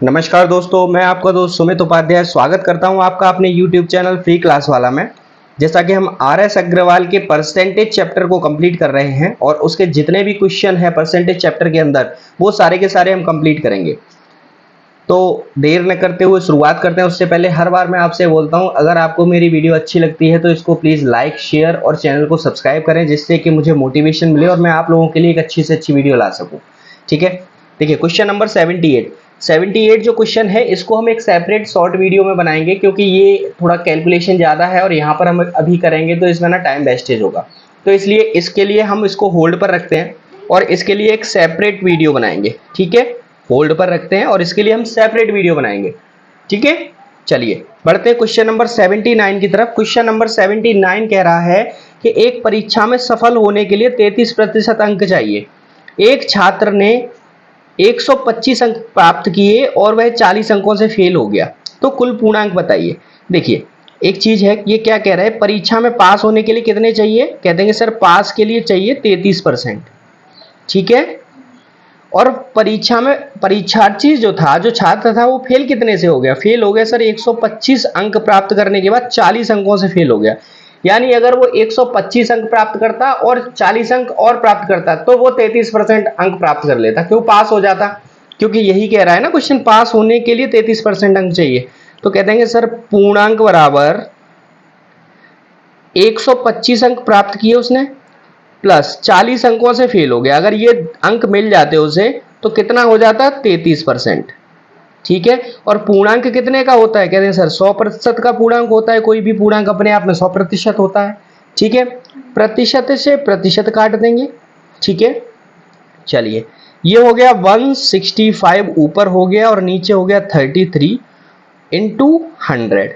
नमस्कार दोस्तों, मैं आपका दोस्त सुमित उपाध्याय स्वागत करता हूं आपका अपने YouTube चैनल फ्री क्लास वाला में। जैसा कि हम RS अग्रवाल के परसेंटेज चैप्टर को कंप्लीट कर रहे हैं और उसके जितने भी क्वेश्चन हैं परसेंटेज चैप्टर के अंदर वो सारे के सारे हम कंप्लीट करेंगे। तो देर न करते हुए शुरुआत करते हैं। उससे पहले हर बार मैं आपसे बोलता हूं, अगर आपको मेरी वीडियो अच्छी लगती है तो इसको प्लीज़ लाइक, शेयर और चैनल को सब्सक्राइब करें, जिससे कि मुझे मोटिवेशन मिले और मैं आप लोगों के लिए एक अच्छी से अच्छी वीडियो ला सकूँ। ठीक है, देखिए क्वेश्चन नंबर 78 जो क्वेश्चन है इसको हम एक सेपरेट शॉर्ट वीडियो में बनाएंगे, क्योंकि ये थोड़ा कैलकुलेशन ज़्यादा है और यहाँ पर हम अभी करेंगे तो इसमें ना टाइम वेस्टेज होगा। तो इसलिए इसके लिए हम इसको होल्ड पर रखते हैं और इसके लिए एक सेपरेट वीडियो बनाएंगे। ठीक है, होल्ड पर रखते हैं और इसके लिए हम सेपरेट वीडियो बनाएंगे। ठीक है, चलिए बढ़ते हैं क्वेश्चन नंबर 79 की तरफ। क्वेश्चन नंबर 79 कह रहा है कि एक परीक्षा में सफल होने के लिए 33% अंक चाहिए। एक छात्र ने 125 अंक प्राप्त किए और वह 40 अंकों से फेल हो गया, तो कुल पूर्णांक बताइए। देखिए एक चीज है, ये क्या कह रहा है, परीक्षा में पास होने के लिए कितने चाहिए, कहते हैं सर पास के लिए चाहिए 33%। ठीक है, और परीक्षा में परीक्षार्थी जो छात्र था वो फेल कितने से हो गया, फेल हो गया सर 125 अंक प्राप्त करने के बाद 40 अंकों से फेल हो गया। यानी अगर वो 125 अंक प्राप्त करता और 40 अंक और प्राप्त करता तो वो 33% अंक प्राप्त कर लेता, क्यों पास हो जाता, क्योंकि यही कह रहा है ना क्वेश्चन, पास होने के लिए 33% अंक चाहिए। तो कहते हैं सर पूर्णांक बराबर 125 अंक प्राप्त किए उसने प्लस 40 अंकों से फेल हो गया। अगर ये अंक मिल जाते उसे तो कितना हो जाता, 33%। ठीक है, और पूर्णांक कितने का होता है, कहते हैं सर 100% का पूर्णांक होता है। कोई भी पूर्णांक अपने आप में 100% होता है। ठीक है, प्रतिशत से प्रतिशत काट देंगे। ठीक है, चलिए ये हो गया 165 ऊपर हो गया और नीचे हो गया 33 इंटू 100।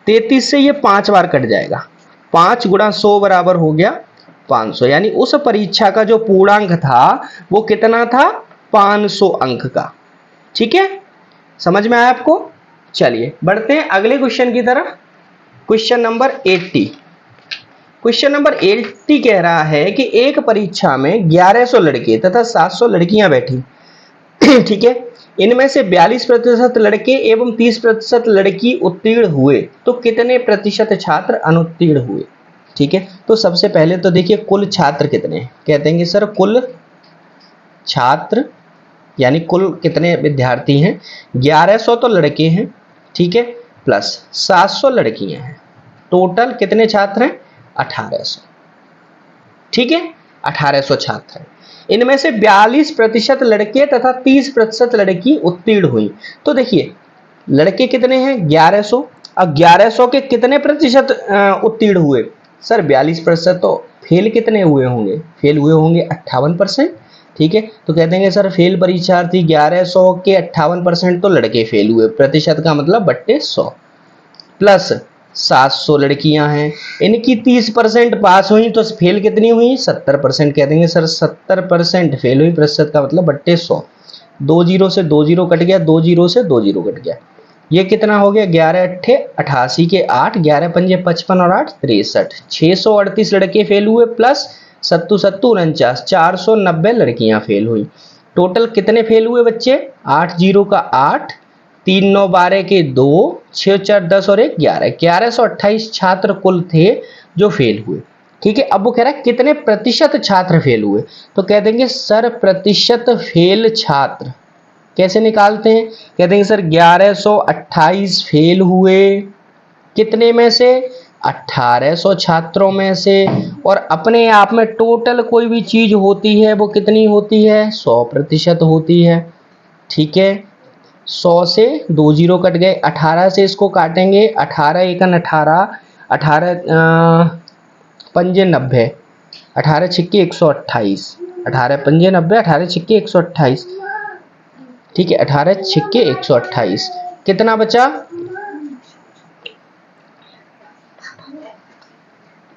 33 से ये 5 बार कट जाएगा, 5 गुणा 100 बराबर हो गया 500। यानी उस परीक्षा का जो पूर्णांक था वो कितना था, 500 अंक का। ठीक है, समझ में आया आपको। चलिए बढ़ते हैं अगले क्वेश्चन की तरफ। Question number 80। क्वेश्चन नंबर 80 कह रहा है कि एक परीक्षा में 1100 लड़के तथा 700 लड़कियां बैठी। ठीक है, इनमें से 42% लड़के एवं 30% लड़की उत्तीर्ण हुए, तो कितने प्रतिशत छात्र अनुत्तीर्ण हुए। ठीक है, तो सबसे पहले तो देखिए कुल छात्र कितने हैं, कहते हैं सर कुल छात्र यानी कुल कितने विद्यार्थी हैं, 1100 तो लड़के हैं, ठीक है, प्लस 700 लड़कियां हैं, टोटल कितने छात्र हैं, 1800। ठीक है, 1800 छात्र हैं। इनमें से 42% लड़के तथा 30% लड़की उत्तीर्ण हुई। तो देखिए लड़के कितने हैं, 1100। अब 1100 के कितने प्रतिशत उत्तीर्ण हुए, सर 42%। तो फेल कितने हुए होंगे, फेल हुए होंगे 58%। ठीक है, तो कहते हैं सर फेल परीक्षार्थी 1100 के 58% तो लड़के फेल हुए, प्रतिशत का मतलब बट्टे 100, प्लस 700 लड़कियां हैं, इनकी 30% पास हुई, तो फेल कितनी हुई, 70%। कह देंगे सर 70% फेल हुई, प्रतिशत का मतलब बट्टे 100। 2 जीरो से 2 जीरो कट गया, 2 जीरो से 2 जीरो कट गया, ये कितना हो गया, 11 अट्ठे 88 के 8, 11 पंजे 55 और 8 63। 638 लड़के फेल हुए प्लस 7 7 49, 490 लड़कियां फेल हुई। टोटल कितने फेल हुए बच्चे, 8 जीरो का 8, 3 9 12 के 2, 6 4 10 और 1 11, 1128 छात्र कुल थे जो फेल हुए। ठीक है, अब वो कह रहा है कितने प्रतिशत छात्र फेल हुए, तो कह देंगे सर प्रतिशत फेल छात्र कैसे निकालते हैं, कहते हैं सर 1128 फेल हुए कितने में से, 1800 छात्रों में से, और अपने आप में टोटल कोई भी चीज होती है वो कितनी होती है, 100% होती है। ठीक है, 100 से 2 जीरो कट गए, 18 से इसको काटेंगे, 18 एकन 18, 18 पंजे 90, 18 छिक्के 128, 18 पंजे 90, 18 छिक्के 128। ठीक है, 18 छिक्के 128, कितना बचा,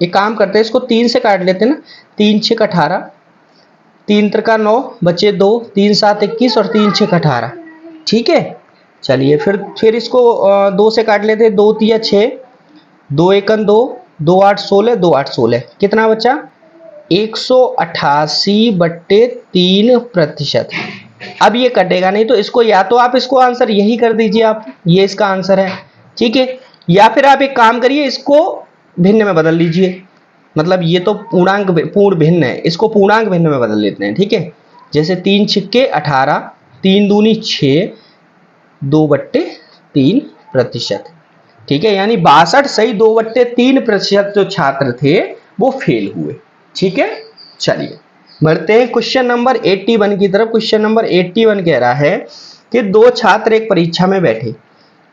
एक काम करते हैं इसको 3 से काट लेते हैं ना, 3 6 18, 3 त्रिका 9 बचे 2, 3 7 21 और 3 6 18। ठीक है, चलिए फिर इसको 2 से काट लेते हैं, 2 तिया 6, 2 एकन 2, 2 8 16, 2 8 16, कितना बचा, 188 बट्टे 3%। अब ये कटेगा नहीं, तो इसको या तो आप इसको आंसर यही कर दीजिए, आप ये इसका आंसर है, ठीक है। या फिर आप एक काम करिए, इसको भिन्न में बदल लीजिए, मतलब ये तो पूर्णांक पूर्ण भिन्न है, इसको पूर्णांक भिन्न में बदल लेते हैं, ठीक है। जैसे 3 छिक्के 18, 3 दूनी 6, 2/3%, ठीक है। यानी 62 सही 2/3% जो छात्र थे वो फेल हुए, ठीक है। चलिए बढ़ते हैं क्वेश्चन नंबर 81 की तरफ। क्वेश्चन नंबर 81 कह रहा है कि दो छात्र एक परीक्षा में बैठे,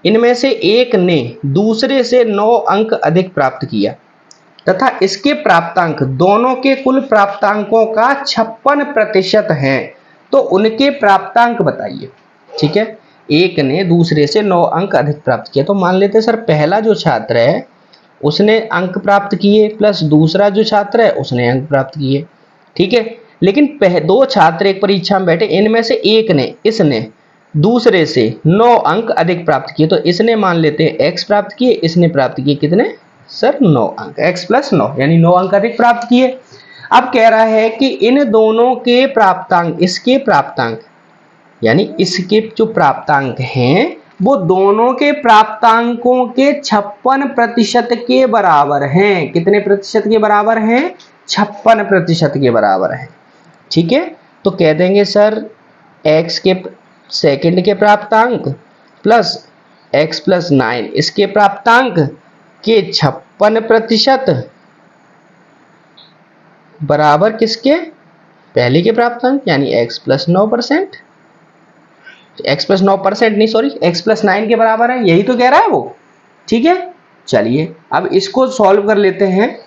इनमें से एक ने दूसरे से 9 अंक अधिक प्राप्त किया तथा इसके प्राप्तांक दोनों के कुल प्राप्तांकों का 56% है, तो उनके प्राप्तांक बताइए, ठीक है। एक ने दूसरे से 9 अंक अधिक प्राप्त किया, तो मान लेते हैं सर पहला जो छात्र है उसने अंक प्राप्त किए प्लस दूसरा जो छात्र है उसने अंक प्राप्त किए, ठीक है। लेकिन दो छात्र एक परीक्षा में बैठे, इनमें से एक ने इसने दूसरे से 9 अंक अधिक प्राप्त किए, तो इसने मान लेते हैं x प्राप्त किए, इसने प्राप्त किए कितने सर 9 अंक, x प्लस 9 यानी 9 अंक अधिक प्राप्त किए। अब कह रहा है कि इन दोनों के प्राप्तांक, इसके प्राप्तांक यानी इसके जो प्राप्तांक हैं वो दोनों के प्राप्तांकों के 56% के बराबर हैं। कितने प्रतिशत के बराबर हैं? 56% के बराबर हैं, ठीक है। तो कह देंगे सर x के सेकंड के प्राप्तांक प्लस x प्लस 9 इसके प्राप्तांक के 56% बराबर किसके? पहले के प्राप्तांक यानी x प्लस 9%, x प्लस 9% नहीं सॉरी x प्लस 9 के बराबर है, यही तो कह रहा है वो, ठीक है। चलिए अब इसको सॉल्व कर लेते हैं।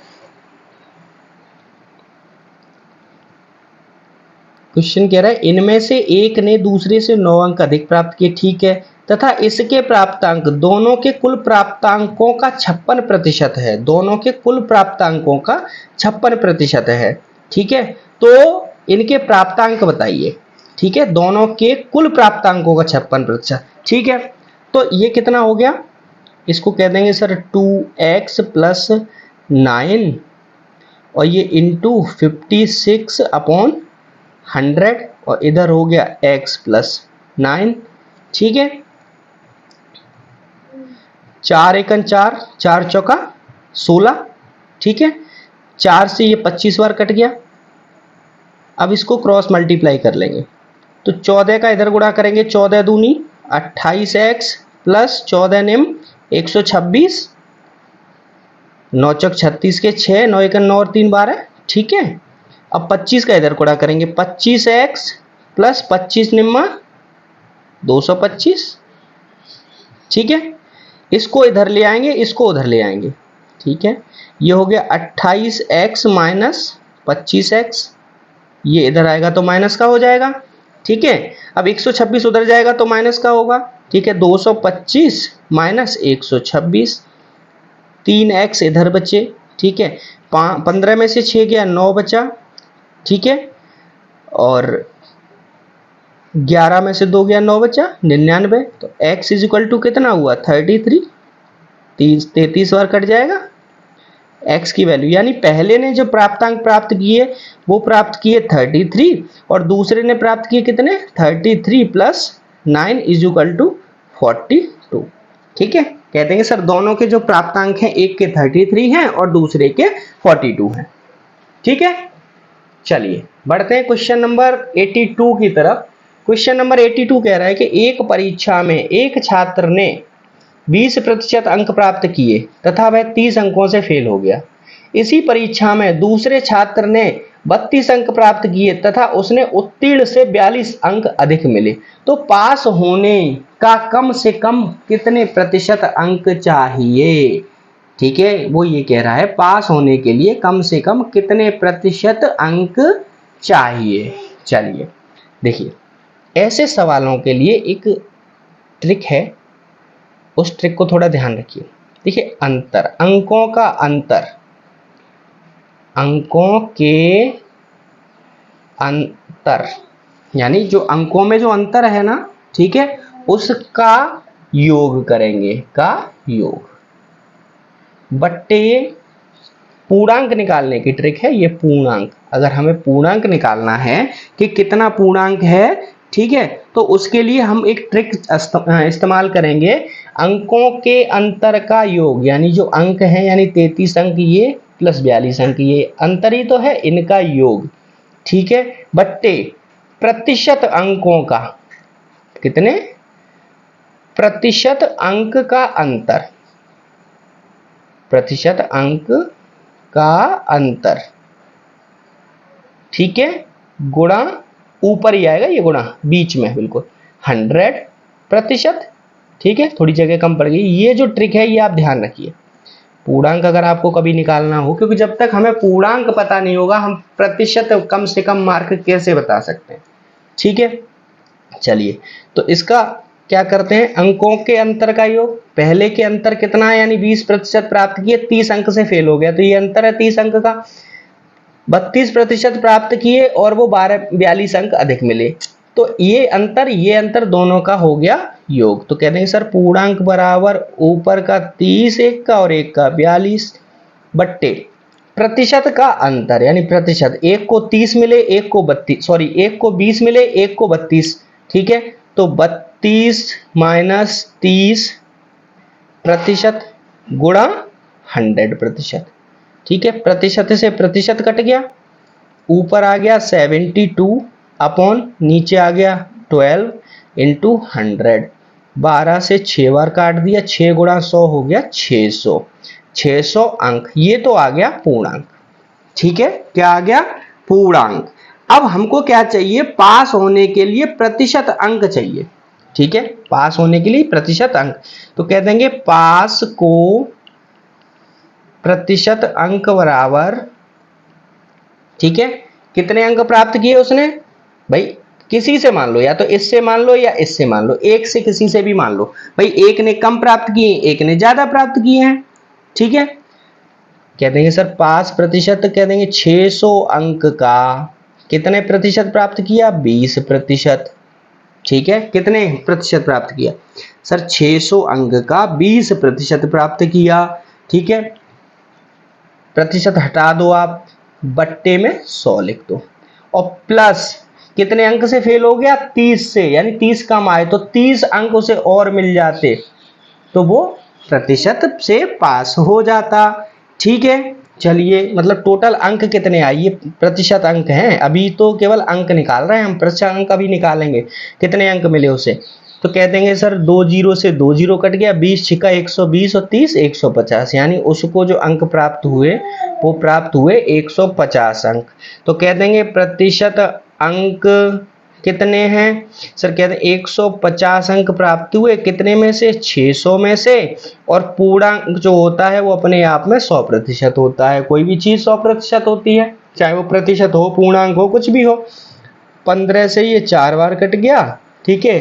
क्वेश्चन कह रहा है इनमें से एक ने दूसरे से 9 अंक अधिक प्राप्त किए, ठीक है, तथा इसके प्राप्तांक दोनों के कुल प्राप्तांकों का 56% है, दोनों के कुल प्राप्तांकों का 56% है, ठीक है। तो इनके प्राप्तांक बताइए, ठीक है, दोनों के कुल प्राप्तांकों का 56%, ठीक है। तो ये कितना हो गया? इसको कह देंगे सर 2x प्लस 9 और ये इंटू 56/100 और इधर हो गया x प्लस 9, ठीक है। 4 एकन 4, 4 चौका 16, ठीक है। 4 से ये 25 बार कट गया। अब इसको क्रॉस मल्टीप्लाई कर लेंगे तो 14 का इधर गुणा करेंगे, 14 दूनी 28x प्लस 14 निम 126, 9 चौक 36 के 6, 9 एकन 9 और 3 12, ठीक है। अब 25 का इधर गुणा करेंगे, 25x प्लस 25 निम्मा 225, ठीक है। इसको इधर ले आएंगे, इसको उधर ले आएंगे, ठीक है। ये हो गया 28x माइनस 25x, ये इधर आएगा तो माइनस का हो जाएगा, ठीक है। अब 126 उधर जाएगा तो माइनस का होगा, ठीक है। 225 माइनस 126, 3x इधर बचे, ठीक है। 15 में से 6 गया 9 बचा, ठीक है। और 11 में से 2 गया 9 बचा 99, तो x इज इक्वल टू कितना हुआ 33, 33 बार कट जाएगा x की वैल्यू, यानी पहले ने जो प्राप्तांक प्राप्त किए वो प्राप्त किए 33 और दूसरे ने प्राप्त किए कितने 33 प्लस 9 इज इक्वल टू 42, ठीक है। कहते हैं सर दोनों के जो प्राप्तांक हैं एक के 33 हैं और दूसरे के 42 हैं, ठीक है। चलिए बढ़ते हैं क्वेश्चन नंबर 82 की तरफ। क्वेश्चन नंबर 82 कह रहा है कि एक परीक्षा में एक छात्र ने 20% अंक प्राप्त किए तथा वह 30 अंकों से फेल हो गया। इसी परीक्षा में दूसरे छात्र ने 32 अंक प्राप्त किए तथा उसने उत्तीर्ण से 42 अंक अधिक मिले, तो पास होने का कम से कम कितने प्रतिशत अंक चाहिए, ठीक है। वो ये कह रहा है पास होने के लिए कम से कम कितने प्रतिशत अंक चाहिए। चलिए देखिए ऐसे सवालों के लिए एक ट्रिक है, उस ट्रिक को थोड़ा ध्यान रखिए। देखिए अंतर, अंकों का अंतर, अंकों के अंतर यानी जो अंकों में जो अंतर है ना, ठीक है, उसका योग करेंगे, का योग बट्टे पूर्णांक निकालने की ट्रिक है ये। पूर्णांक, अगर हमें पूर्णांक निकालना है कि कितना पूर्णांक है ठीक है, तो उसके लिए हम एक ट्रिक इस्तेमाल करेंगे, अंकों के अंतर का योग, यानी जो अंक है यानी 33 अंक ये प्लस 42 अंक ये अंतर ही तो है, इनका योग, ठीक है, बट्टे प्रतिशत अंकों का, कितने प्रतिशत अंक का अंतर, प्रतिशत अंक का अंतर, ठीक है, गुणा, ऊपर ही आएगा ये गुणा बीच में बिल्कुल 100%, ठीक है, थोड़ी जगह कम पड़ गई। ये जो ट्रिक है ये आप ध्यान रखिए, पूर्णांक अगर आपको कभी निकालना हो, क्योंकि जब तक हमें पूर्णांक पता नहीं होगा हम प्रतिशत कम से कम मार्क कैसे बता सकते हैं, ठीक है। चलिए, तो इसका क्या करते हैं, अंकों के अंतर का योग, पहले के अंतर कितना है यानी 20% प्राप्त किए, 30 अंक से फेल हो गया तो ये अंतर है 30 अंक का, 32% प्राप्त किए और वो 42 अंक अधिक मिले, तो ये अंतर दोनों का हो गया योग। तो कहते हैं सर पूर्णांक बराबर ऊपर का 30 एक का और एक का 42 बट्टे प्रतिशत का अंतर, यानी प्रतिशत, एक को 30 मिले एक को 32, सॉरी एक को 20 मिले एक को 32, ठीक है, तो 32 माइनस 30 प्रतिशत गुणा 100%, ठीक है, प्रतिशत से प्रतिशत कट गया, ऊपर आ गया 72 अपॉन नीचे आ गया 12 इंटू 100, 12 से 6 बार काट दिया, 6 गुणा 100 हो गया 600, 600 अंक, ये तो आ गया पूर्णांक, ठीक है, क्या आ गया पूर्णांक। अब हमको क्या चाहिए, पास होने के लिए प्रतिशत अंक चाहिए, ठीक है, पास होने के लिए प्रतिशत अंक, तो कह देंगे पास को प्रतिशत अंक बराबर, ठीक है, कितने अंक प्राप्त किए उसने, भाई किसी से मान लो, या तो इससे मान लो या इससे मान लो, एक से किसी से भी मान लो, भाई एक ने कम प्राप्त किए एक ने ज्यादा प्राप्त किए हैं, ठीक है, कह देंगे सर पास प्रतिशत, कह देंगे 600 अंक का कितने प्रतिशत प्राप्त किया, 20%, ठीक है, कितने प्रतिशत प्राप्त किया सर, 600 अंक का 20% प्राप्त किया, ठीक है, प्रतिशत हटा दो आप, बट्टे में 100 लिख दो, और प्लस कितने अंक से फेल हो गया, 30 से, यानी 30 कम आए तो 30 अंक उसे और मिल जाते तो वो प्रतिशत से पास हो जाता, ठीक है। चलिए, मतलब टोटल अंक कितने आए, ये प्रतिशत अंक हैं, अभी तो केवल अंक निकाल रहे हैं हम, प्रतिशत अंक अभी निकालेंगे, कितने अंक मिले उसे, तो कह देंगे सर 2 जीरो से 2 जीरो कट गया, 20 छिक्का 120 और 30 150, यानी उसको जो अंक प्राप्त हुए वो प्राप्त हुए 150 अंक, तो कह देंगे प्रतिशत अंक कितने हैं सर, कहते हैं 150 अंक प्राप्त हुए, कितने में से, 600 में से, और पूर्णांक जो होता है वो अपने आप में 100% होता है, कोई भी चीज 100% होती है, चाहे वो प्रतिशत हो पूर्णांक हो कुछ भी हो। 15 से ये 4 बार कट गया, ठीक है,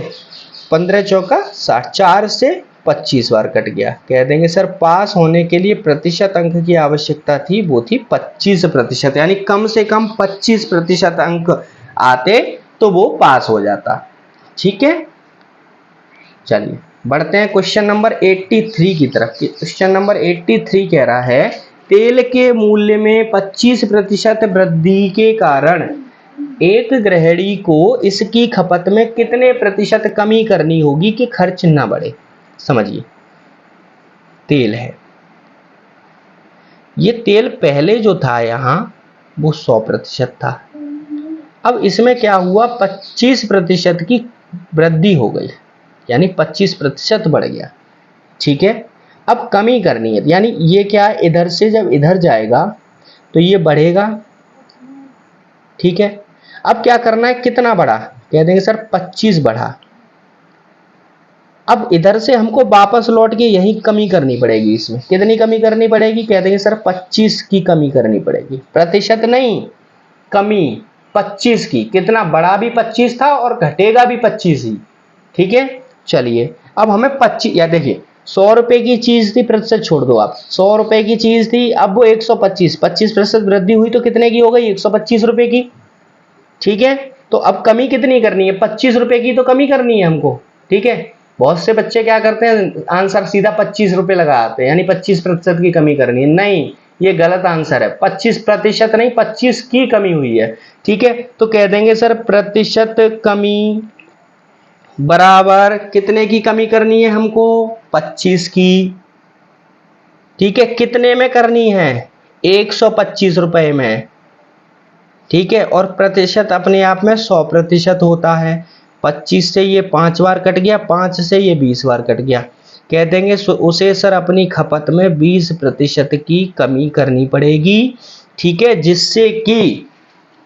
15 चौका 60, 4 से 25 बार कट गया, कह देंगे सर पास होने के लिए प्रतिशत अंक की आवश्यकता थी, वो थी 25%, यानी कम से कम 25% अंक आते तो वो पास हो जाता, ठीक है। चलिए बढ़ते हैं क्वेश्चन नंबर 83 की तरफ। क्वेश्चन नंबर 83 कह रहा है तेल के मूल्य में 25% वृद्धि के कारण एक गृहिणी को इसकी खपत में कितने प्रतिशत कमी करनी होगी कि खर्च ना बढ़े। समझिए, तेल है, ये तेल पहले जो था यहां वो 100% था, अब इसमें क्या हुआ 25% की वृद्धि हो गई, यानी 25% बढ़ गया, ठीक है। अब कमी करनी है, यानी ये क्या है, इधर से जब इधर जाएगा तो ये बढ़ेगा, ठीक है। अब क्या करना है, कितना बढ़ा, कह देंगे सर 25 बढ़ा, अब इधर से हमको वापस लौट के यही कमी करनी पड़ेगी, इसमें कितनी कमी करनी पड़ेगी, कह देंगे सर 25 की कमी करनी पड़ेगी, प्रतिशत नहीं कमी 25 की, कितना बड़ा भी 25 था और घटेगा भी 25 ही, ठीक है। चलिए अब हमें 25, या देखिए 100 रुपए की चीज थी, प्रतिशत छोड़ दो आप, 100 रुपए की चीज थी, अब वो 125, 25% वृद्धि हुई तो कितने की हो गई, 125 रुपए की, ठीक है। तो अब कमी कितनी करनी है, 25 रुपए की तो कमी करनी है हमको, ठीक है। बहुत से बच्चे क्या करते हैं, आंसर सीधा 25 रुपए लगाते हैं, यानी 25% की कमी करनी है, नहीं ये गलत आंसर है, 25% नहीं 25 की कमी हुई है, ठीक है। तो कह देंगे सर प्रतिशत कमी बराबर कितने की कमी करनी है हमको? 25 की। ठीक है, कितने में करनी है? 125 रुपए में। ठीक है, और प्रतिशत अपने आप में 100% होता है। 25 से ये 5 बार कट गया, 5 से ये 20 बार कट गया। कह देंगे उसे सर अपनी खपत में 20% की कमी करनी पड़ेगी। ठीक है, जिससे कि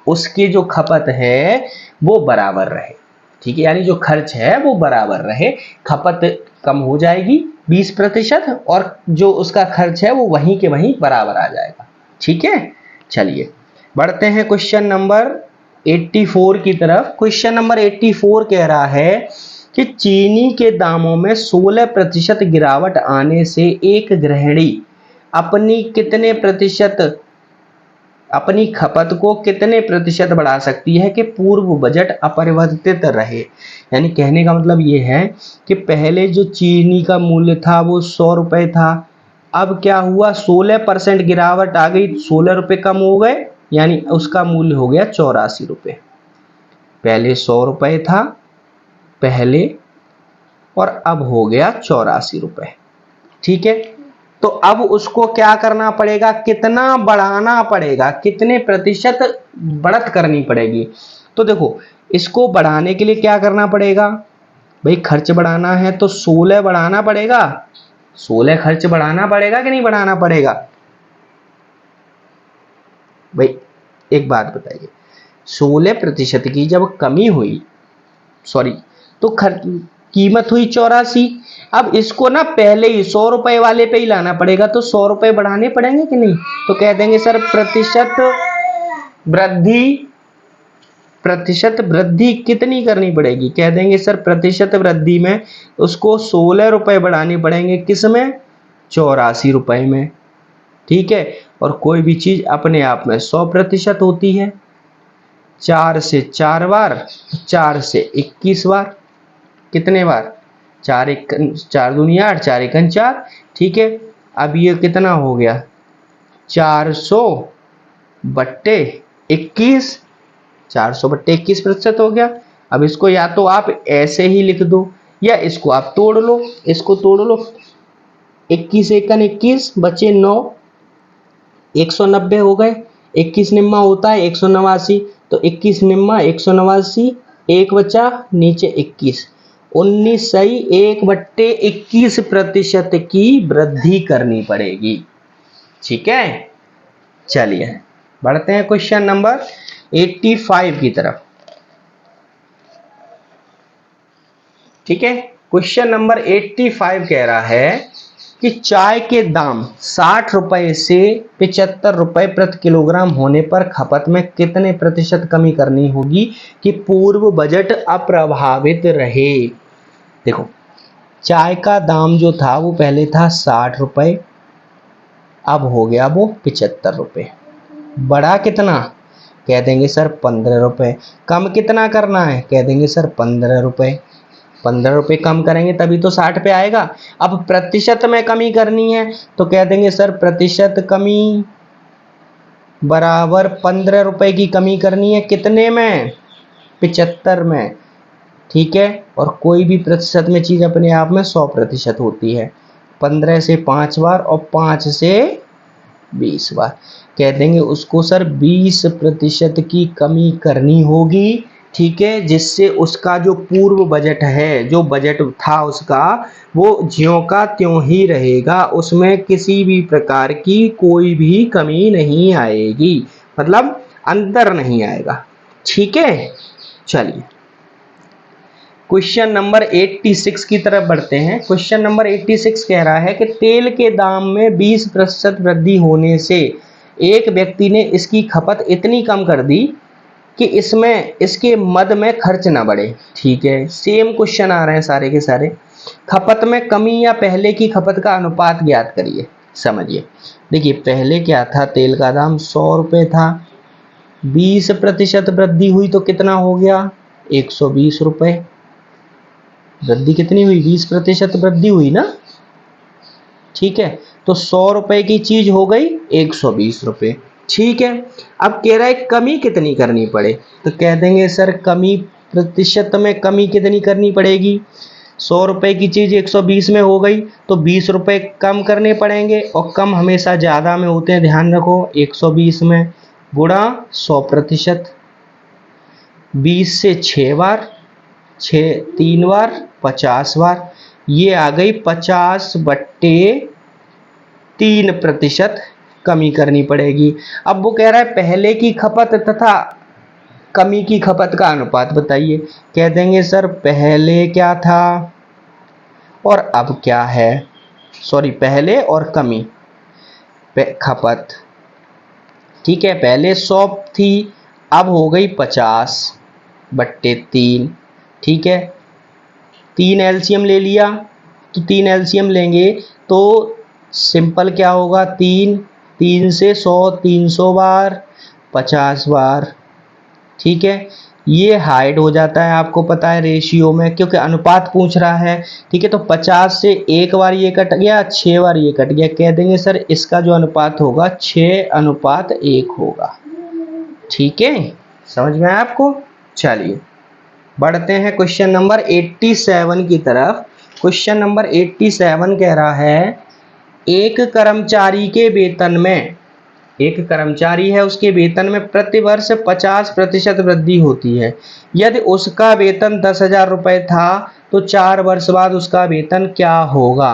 उसकी जो खपत है वो बराबर रहे। ठीक है, यानी जो खर्च है वो बराबर रहे, खपत कम हो जाएगी 20% और जो उसका खर्च है वो वहीं के वहीं बराबर आ जाएगा। ठीक है, चलिए बढ़ते हैं क्वेश्चन नंबर 84 की तरफ। क्वेश्चन नंबर 84 कह रहा है कि चीनी के दामों में 16% गिरावट आने से एक गृहिणी अपनी कितने प्रतिशत अपनी खपत को कितने प्रतिशत बढ़ा सकती है कि पूर्व बजट अपरिवर्तित रहे। यानी कहने का मतलब ये है कि पहले जो चीनी का मूल्य था वो 100 रुपए था, अब क्या हुआ 16% गिरावट आ गई, 16 रुपए कम हो गए, यानी उसका मूल्य हो गया 84 रुपए। पहले 100 रुपए था पहले, और अब हो गया 84 रुपए। ठीक है, तो अब उसको क्या करना पड़ेगा, कितना बढ़ाना पड़ेगा, कितने प्रतिशत बढ़त करनी पड़ेगी। तो देखो, इसको बढ़ाने के लिए क्या करना पड़ेगा भाई, खर्च बढ़ाना है तो 16 बढ़ाना पड़ेगा। 16 खर्च बढ़ाना पड़ेगा कि नहीं बढ़ाना पड़ेगा भाई? एक बात बताइए, 16% की जब कमी हुई, सॉरी, तो खर्च कीमत हुई 84। अब इसको ना पहले ही 100 रुपए वाले पे ही लाना पड़ेगा, तो 100 रुपए बढ़ाने पड़ेंगे कि नहीं? तो कह देंगे सर वृद्धि प्रतिशत वृद्धि कितनी करनी पड़ेगी? कह देंगे सर प्रतिशत वृद्धि में उसको 16 रुपए बढ़ाने पड़ेंगे, किस में? 84 रुपए में। ठीक है, और कोई भी चीज अपने आप में 100% होती है। 4 से 4 बार, 4 से 21 बार, कितने बार? 4 एक 4 दूनी 8, 4 एकन 4। ठीक है, अब ये कितना हो गया? 400 बट्टे 21, 400 बट्टे 21% हो गया। अब इसको या तो आप ऐसे ही लिख दो या इसको आप तोड़ लो, इसको तोड़ लो। 21 एकन 21 बचे 9, 190 हो गए। 21 निम्मा होता है 189, तो 21 निम्मा 189, एक बचा नीचे 21, 19 सही 1/21% की वृद्धि करनी पड़ेगी। ठीक है, चलिए बढ़ते हैं क्वेश्चन नंबर 85 की तरफ। ठीक है, क्वेश्चन नंबर 85 कह रहा है कि चाय के दाम 60 रुपए से 75 रुपए प्रति किलोग्राम होने पर खपत में कितने प्रतिशत कमी करनी होगी कि पूर्व बजट अप्रभावित रहे। देखो, चाय का दाम जो था वो पहले था 60 रुपए, अब हो गया वो 75 रुपए। बढ़ा कितना? कह देंगे सर 15 रुपए। कम कितना करना है? कह देंगे सर 15 रुपए। 15 रुपए कम करेंगे तभी तो 60 पे आएगा। अब प्रतिशत में कमी करनी है तो कह देंगे सर प्रतिशत कमी बराबर 15 रुपए की कमी करनी है, कितने में? 75 में। ठीक है, और कोई भी प्रतिशत में चीज अपने आप में 100% होती है। 15 से 5 बार और 5 से 20 बार, कह देंगे उसको सर 20% की कमी करनी होगी। ठीक है, जिससे उसका जो पूर्व बजट है, जो बजट था उसका, वो ज्यों का त्यों ही रहेगा, उसमें किसी भी प्रकार की कोई भी कमी नहीं आएगी, मतलब अंतर नहीं आएगा। ठीक है, चलिए क्वेश्चन नंबर 86 की तरफ बढ़ते हैं। क्वेश्चन नंबर 86 कह रहा है कि तेल के दाम में 20% वृद्धि होने से एक व्यक्ति ने इसकी खपत इतनी कम कर दी कि इसके मद में खर्च ना बढ़े। ठीक है, सेम क्वेश्चन आ रहे हैं सारे के सारे। खपत में कमी या पहले की खपत का अनुपात ज्ञात करिए। समझिए, देखिए पहले क्या था, तेल का दाम 100 रुपए था, 20% वृद्धि हुई तो कितना हो गया? 120 रुपए। वृद्धि कितनी हुई? 20% वृद्धि हुई ना। ठीक है, तो 100 रुपए की चीज हो गई 120 रुपए। ठीक है, अब कह रहा है कमी कितनी करनी पड़े, तो कह देंगे सर कमी प्रतिशत में कमी कितनी करनी पड़ेगी? 100 रुपए की चीज़ 120 में हो गई तो 20 रुपए कम करने पड़ेंगे, और कम हमेशा ज़्यादा में होते हैं, ध्यान रखो। 120 में गुणा 100%, 20 से 6 बार, 6 3 बार 50 बार, ये आ गई 50/3% कमी करनी पड़ेगी। अब वो कह रहा है पहले की खपत तथा कमी की खपत का अनुपात बताइए। कह देंगे सर पहले क्या था और अब क्या है, सॉरी पहले और कमी खपत, ठीक है। पहले 100 थी, अब हो गई 50/3, ठीक है। 3 एलसीएम ले लिया, तो 3 एलसीएम लेंगे तो सिंपल क्या होगा, 3 से 100, 300 बार 50 बार, ठीक है। ये हाइड हो जाता है, आपको पता है रेशियो में, क्योंकि अनुपात पूछ रहा है, ठीक है। तो 50 से एक बार ये कट गया, 6 बार ये कट गया, कह देंगे सर इसका जो अनुपात होगा 6:1 होगा, ठीक है। समझ में आया आपको? चलिए बढ़ते हैं क्वेश्चन नंबर 87 की तरफ। क्वेश्चन नंबर 87 कह रहा है एक कर्मचारी के वेतन में, एक कर्मचारी है उसके वेतन में प्रतिवर्ष 50% वृद्धि होती है। यदि उसका वेतन 10,000 रुपये था तो 4 वर्ष बाद उसका वेतन क्या होगा?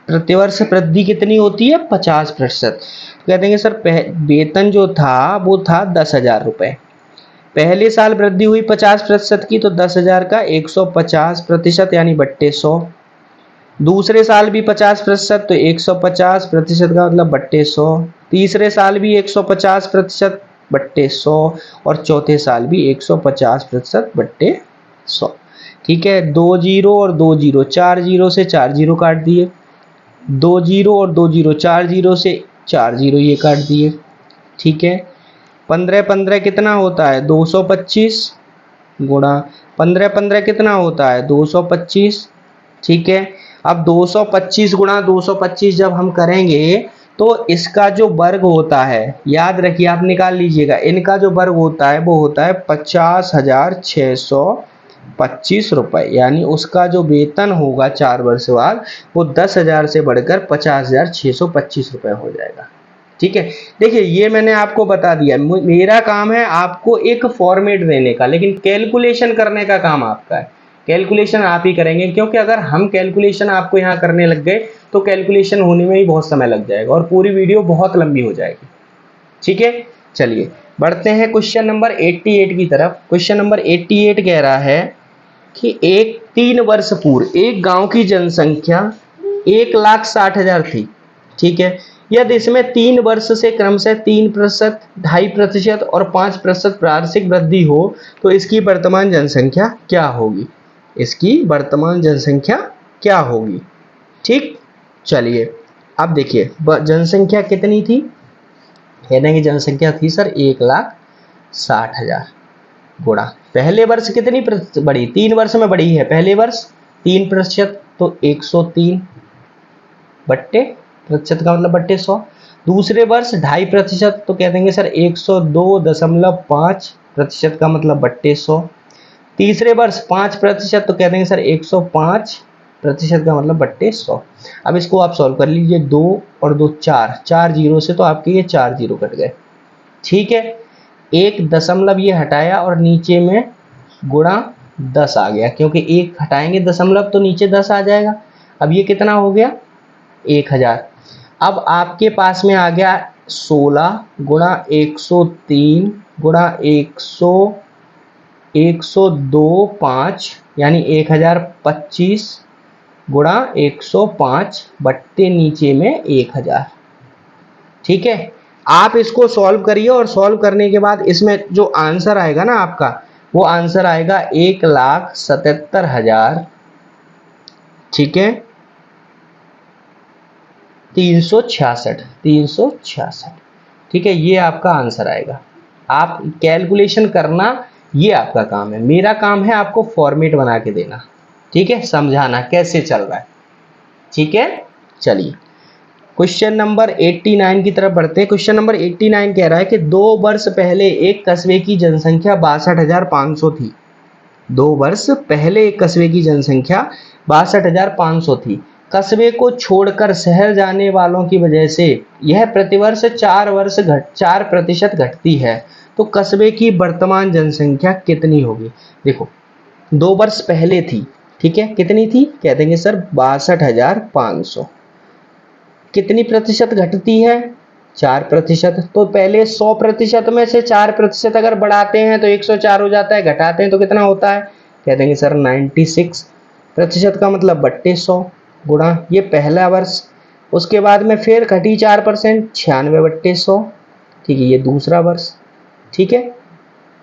प्रतिवर्ष वृद्धि कितनी होती है? 50%। तो कह देंगे सर वेतन जो था वो था 10,000 रुपये, पहले साल वृद्धि हुई 50% की, तो 10,000 का 150% यानी बट्टे 100। दूसरे साल भी 50%, तो 150% का मतलब बट्टे 100। तीसरे साल भी 150% बट्टे 100, और चौथे साल भी 150% बट्टे 100, ठीक है। 2 जीरो और 2 जीरो, 4 जीरो से 4 जीरो काट दिए, 2 जीरो और 2 जीरो, 4 जीरो से 4 जीरो ये काट दिए, ठीक है। 15 कितना होता है? 225 गुणा 15 कितना होता है? 225, ठीक है। अब 225 गुणा 225 जब हम करेंगे तो इसका जो वर्ग होता है, याद रखिए आप निकाल लीजिएगा, इनका जो वर्ग होता है वो होता है 50,625 रुपये, यानी उसका जो वेतन होगा 4 वर्ष बाद वो 10,000 से बढ़कर 50,625 रुपये हो जाएगा, ठीक है। देखिए ये मैंने आपको बता दिया, मेरा काम है आपको एक फॉर्मेट देने का, लेकिन कैलकुलेशन करने का काम आपका है। कैलकुलेशन आप ही करेंगे, क्योंकि अगर हम कैलकुलेशन आपको यहाँ करने लग गए तो कैलकुलेशन होने में ही बहुत समय लग जाएगा और पूरी वीडियो बहुत लंबी हो जाएगी, ठीक है। चलिए बढ़ते हैं क्वेश्चन नंबर 88 की तरफ। क्वेश्चन नंबर 88 कह रहा है कि 3 वर्ष पूर्व एक गांव की जनसंख्या 1,60,000 थी, ठीक है। यदि इसमें 3 वर्ष से क्रमशः 3%, 2.5% और 5% वार्षिक वृद्धि हो तो इसकी वर्तमान जनसंख्या क्या होगी? इसकी वर्तमान जनसंख्या क्या होगी, ठीक। चलिए अब देखिए जनसंख्या कितनी थी, कहने की जनसंख्या थी सर 1,60,000 गुणा पहले वर्ष कितनी बढ़ी? 3 वर्ष में बढ़ी है, पहले वर्ष 3%, तो 103 बट्टे प्रतिशत का मतलब बट्टे 100। दूसरे वर्ष 2.5%, तो कह देंगे सर 102.5% का मतलब बट्टे 100। तीसरे वर्ष 5%, तो कह देंगे सर 105% का मतलब बट्टे 100। अब इसको आप सॉल्व कर लीजिए, 2 और 2 4, 4 जीरो से तो आपके ये 4 जीरो कट गए, ठीक है। 1 दशमलव ये हटाया और नीचे में गुणा 10 आ गया, क्योंकि 1 हटाएंगे दशमलव तो नीचे 10 आ जाएगा। अब ये कितना हो गया? 1,000। अब आपके पास में आ गया 16 गुणा 103 गुणा 102.5 यानी 1,025 गुणा 105 बट्टे नीचे में 1,000, ठीक है। आप इसको सॉल्व करिए और सॉल्व करने के बाद इसमें जो आंसर आएगा ना आपका, वो आंसर आएगा 1,77,000, ठीक है, 366, ठीक है। ये आपका आंसर आएगा। आप कैलकुलेशन करना ये आपका काम है, मेरा काम है आपको फॉर्मेट बना के देना, ठीक है, समझाना कैसे चल रहा है, ठीक है। चलिए क्वेश्चन नंबर 89 की तरफ बढ़ते हैं। क्वेश्चन नंबर 89 कह रहा है कि 2 वर्ष पहले एक कस्बे की जनसंख्या 62,500 थी, 2 वर्ष पहले एक कस्बे की जनसंख्या 62,500 थी। कस्बे को छोड़कर शहर जाने वालों की वजह से यह प्रतिवर्ष 4% घटती है, तो कस्बे की वर्तमान जनसंख्या कितनी होगी? देखो 2 वर्ष पहले थी, ठीक है, कितनी थी? कह देंगे सर 62,500। कितनी प्रतिशत घटती है? 4%। तो पहले 100% में से 4% अगर बढ़ाते हैं तो 104 हो जाता है, घटाते हैं तो कितना होता है? कह देंगे सर 96% का मतलब बट्टे 100 गुणा ये पहला वर्ष। उसके बाद में फिर घटी 4%, 96/100, ठीक है, ये दूसरा वर्ष। ठीक है,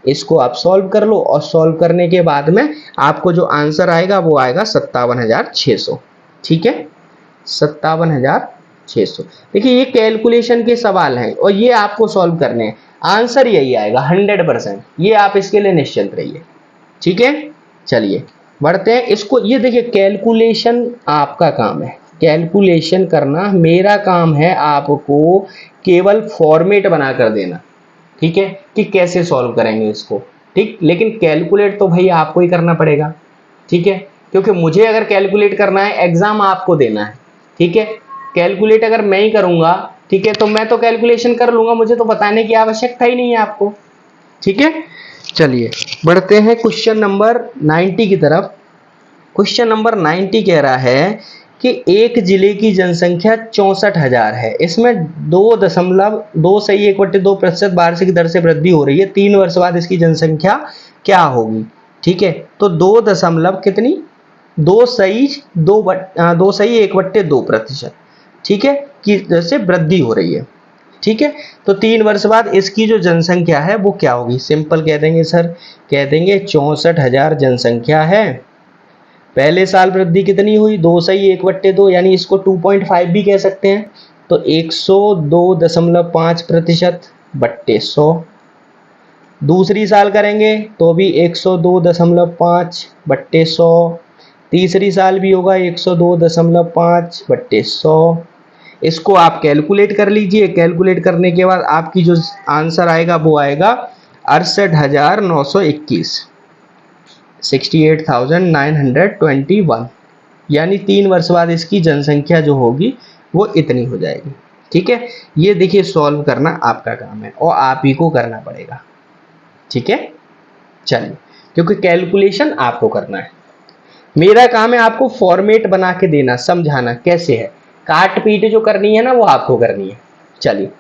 इसको आप सॉल्व कर लो और सॉल्व करने के बाद में आपको जो आंसर आएगा वो आएगा 57,600। ठीक है, 57,600। देखिए ये कैलकुलेशन के सवाल हैं और ये आपको सॉल्व करने हैं, आंसर यही आएगा 100%, ये आप इसके लिए निश्चिंत रहिए। ठीक है, चलिए बढ़ते हैं इसको। ये देखिए कैलकुलेशन आपका काम है, कैलकुलेशन करना मेरा काम है, आपको केवल फॉर्मेट बना कर देना। ठीक है, कि कैसे सॉल्व करेंगे इसको, ठीक, लेकिन कैलकुलेट तो भाई आपको ही करना पड़ेगा। ठीक है, क्योंकि मुझे अगर कैलकुलेट करना है, एग्जाम आपको देना है। ठीक है, कैलकुलेट अगर मैं ही करूंगा, ठीक है, तो मैं तो कैलकुलेशन कर लूंगा, मुझे तो बताने की आवश्यकता ही नहीं है आपको। ठीक है, चलिए बढ़ते हैं क्वेश्चन नंबर 90 की तरफ। क्वेश्चन नंबर 90 कह रहा है कि एक जिले की जनसंख्या 64,000 है, इसमें 2.2 वार्षिक दर से वृद्धि हो रही है, 3 वर्ष बाद इसकी जनसंख्या क्या होगी? ठीक है, तो 2 दशमलव कितनी 2.1/2%, ठीक है, की दर से वृद्धि हो रही है। ठीक है, तो 3 वर्ष बाद इसकी जो जनसंख्या है वो क्या होगी? सिंपल कह देंगे सर, कह देंगे 64,000 जनसंख्या है, पहले साल वृद्धि कितनी हुई? 2.1/2, यानी इसको 2.5 भी कह सकते हैं, तो 102.5% बट्टे 100। दूसरी साल करेंगे तो भी 102.5 बट्टे 100, तीसरी साल भी होगा 102.5 बट्टे 100। इसको आप कैलकुलेट कर लीजिए, कैलकुलेट करने के बाद आपकी जो आंसर आएगा वो आएगा 68,921, 68,921, यानी 3 वर्ष बाद इसकी जनसंख्या जो होगी वो इतनी हो जाएगी। ठीक है, ये देखिए सॉल्व करना आपका काम है और आप ही को करना पड़ेगा। ठीक है, चलिए, क्योंकि कैलकुलेशन आपको करना है, मेरा काम है आपको फॉर्मेट बना के देना, समझाना कैसे है, काट पीट जो करनी है ना वो आपको करनी है। चलिए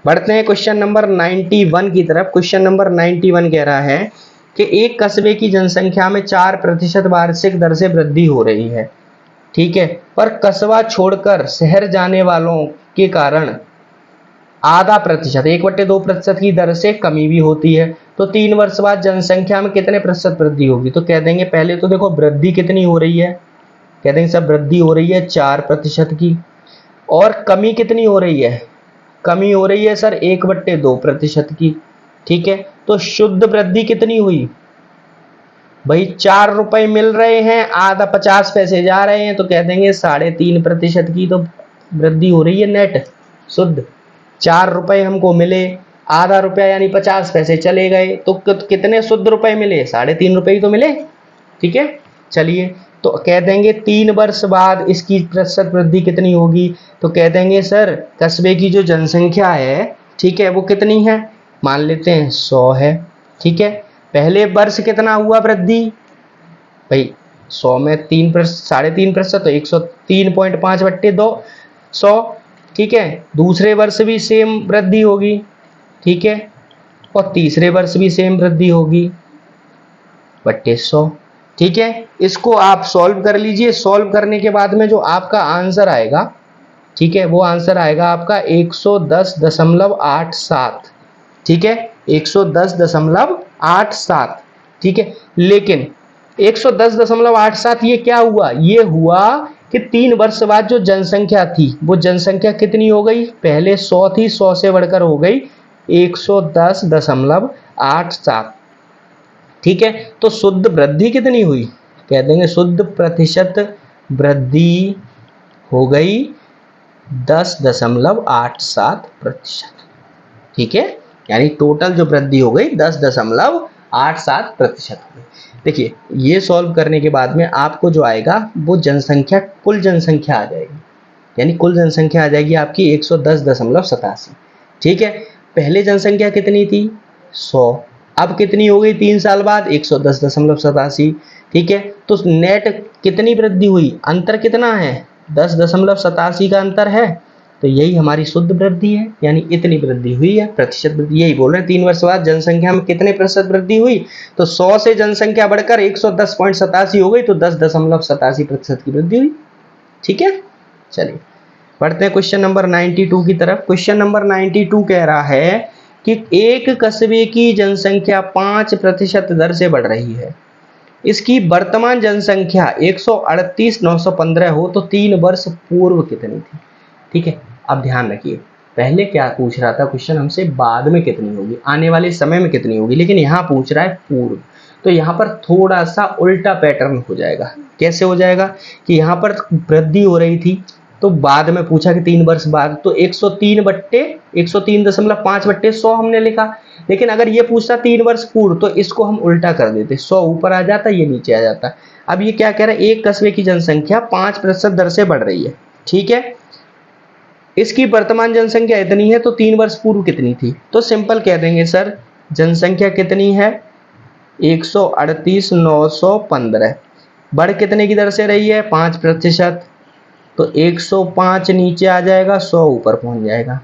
बढ़ते हैं क्वेश्चन नंबर 91 की तरफ। क्वेश्चन नंबर 91 कह रहा है कि एक कस्बे की जनसंख्या में 4% वार्षिक दर से वृद्धि हो रही है, ठीक है, पर कस्बा छोड़कर शहर जाने वालों के कारण आधा प्रतिशत 1/2% की दर से कमी भी होती है, तो 3 वर्ष बाद जनसंख्या में कितने प्रतिशत वृद्धि होगी? तो कह देंगे पहले तो देखो वृद्धि कितनी हो रही है, कह देंगे सब वृद्धि हो रही है 4% की, और कमी कितनी हो रही है? कमी हो रही है सर 1/2% की। ठीक है, तो शुद्ध वृद्धि कितनी हुई भाई? 4 रुपए मिल रहे हैं, आधा 50 पैसे जा रहे हैं, तो कह देंगे 3.5% की तो वृद्धि हो रही है नेट शुद्ध। 4 रुपए हमको मिले, आधा रुपया यानी 50 पैसे चले गए, तो कितने शुद्ध रुपए मिले? 3.5 रुपए ही तो मिले। ठीक है, चलिए, तो कह देंगे 3 वर्ष बाद इसकी प्रतिशत वृद्धि कितनी होगी? तो कह देंगे सर कस्बे की जो जनसंख्या है, ठीक है, वो कितनी है? मान लेते हैं 100 है। ठीक है, पहले वर्ष कितना हुआ वृद्धि भाई? 100 में 3.5% तो 103.5/200। ठीक है, दूसरे वर्ष भी सेम वृद्धि होगी, ठीक है, और तीसरे वर्ष भी सेम वृद्धि होगी बट्टे 100। ठीक है, इसको आप सॉल्व कर लीजिए, सॉल्व करने के बाद में जो आपका आंसर आएगा, ठीक है, वो आंसर आएगा आपका 110.87। ठीक है, 110.87। ठीक है, लेकिन 110.87 ये क्या हुआ? ये हुआ कि 3 वर्ष बाद जो जनसंख्या थी वो जनसंख्या कितनी हो गई? पहले 100 थी, 100 से बढ़कर हो गई 110.87। ठीक है, तो शुद्ध वृद्धि कितनी हुई? कह देंगे शुद्ध प्रतिशत वृद्धि हो गई 10.87%। ठीक है, यानी टोटल जो वृद्धि हो गई 10.87%। 87%। देखिए ये सॉल्व करने के बाद में आपको जो आएगा वो जनसंख्या, कुल जनसंख्या आ जाएगी, यानी कुल जनसंख्या आ जाएगी आपकी 110.87। ठीक है, पहले जनसंख्या कितनी थी 100, अब कितनी हो गई 3 साल बाद 110.87। ठीक है, तो नेट कितनी वृद्धि हुई, अंतर कितना है 10.87 का अंतर है, तो यही हमारी शुद्ध वृद्धि है, यानी इतनी वृद्धि हुई है, प्रतिशत वृद्धि यही बोल रहे हैं। 3 वर्ष बाद जनसंख्या में कितने प्रतिशत वृद्धि हुई, तो 100 से जनसंख्या बढ़कर 110.87 हो गई, तो 10.87% की वृद्धि हुई। ठीक है, चलिए बढ़ते हैं क्वेश्चन नंबर 92 की तरफ। क्वेश्चन नंबर 92 कह रहा है कि एक कस्बे की जनसंख्या 5% दर से बढ़ रही है, इसकी वर्तमान जनसंख्या 138,915 हो तो 3 वर्ष पूर्व कितनी थी। ठीक है, अब ध्यान रखिए, पहले क्या पूछ रहा था क्वेश्चन हमसे, बाद में कितनी होगी, आने वाले समय में कितनी होगी, लेकिन यहाँ पूछ रहा है पूर्व। तो यहाँ पर थोड़ा सा उल्टा पैटर्न हो जाएगा। कैसे हो जाएगा कि यहाँ पर वृद्धि हो रही थी, तो बाद में पूछा कि 3 वर्ष बाद, तो 103.5/100 हमने लिखा। लेकिन अगर ये पूछता 3 वर्ष पूर्व, तो इसको हम उल्टा कर देते, 100 ऊपर आ जाता, ये नीचे आ जाता। अब ये क्या कह रहा है, एक कस्बे की जनसंख्या 5% दर से बढ़ रही है। ठीक है, इसकी वर्तमान जनसंख्या इतनी है, तो 3 वर्ष पूर्व कितनी थी, तो सिंपल कह देंगे सर जनसंख्या कितनी है 138,915, बढ़ कितने की दर से रही है 5%, तो 105 नीचे आ जाएगा, 100 ऊपर पहुंच जाएगा।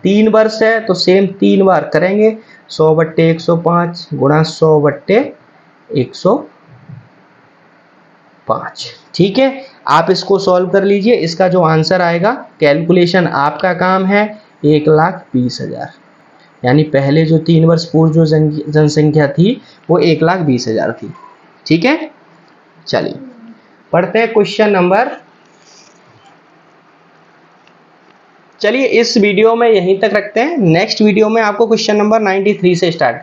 3 वर्ष है तो सेम 3 बार करेंगे, 100/105 गुणा 100/105। ठीक है, आप इसको सॉल्व कर लीजिए, इसका जो आंसर आएगा, कैलकुलेशन आपका काम है, 1,20,000, यानी पहले जो 3 वर्ष पूर्व जो जनसंख्या थी वो 1,20,000 थी। ठीक है, चलिए पढ़ते हैं क्वेश्चन नंबर, चलिए इस वीडियो में यहीं तक रखते हैं, नेक्स्ट वीडियो में आपको क्वेश्चन नंबर 93 से स्टार्ट करें।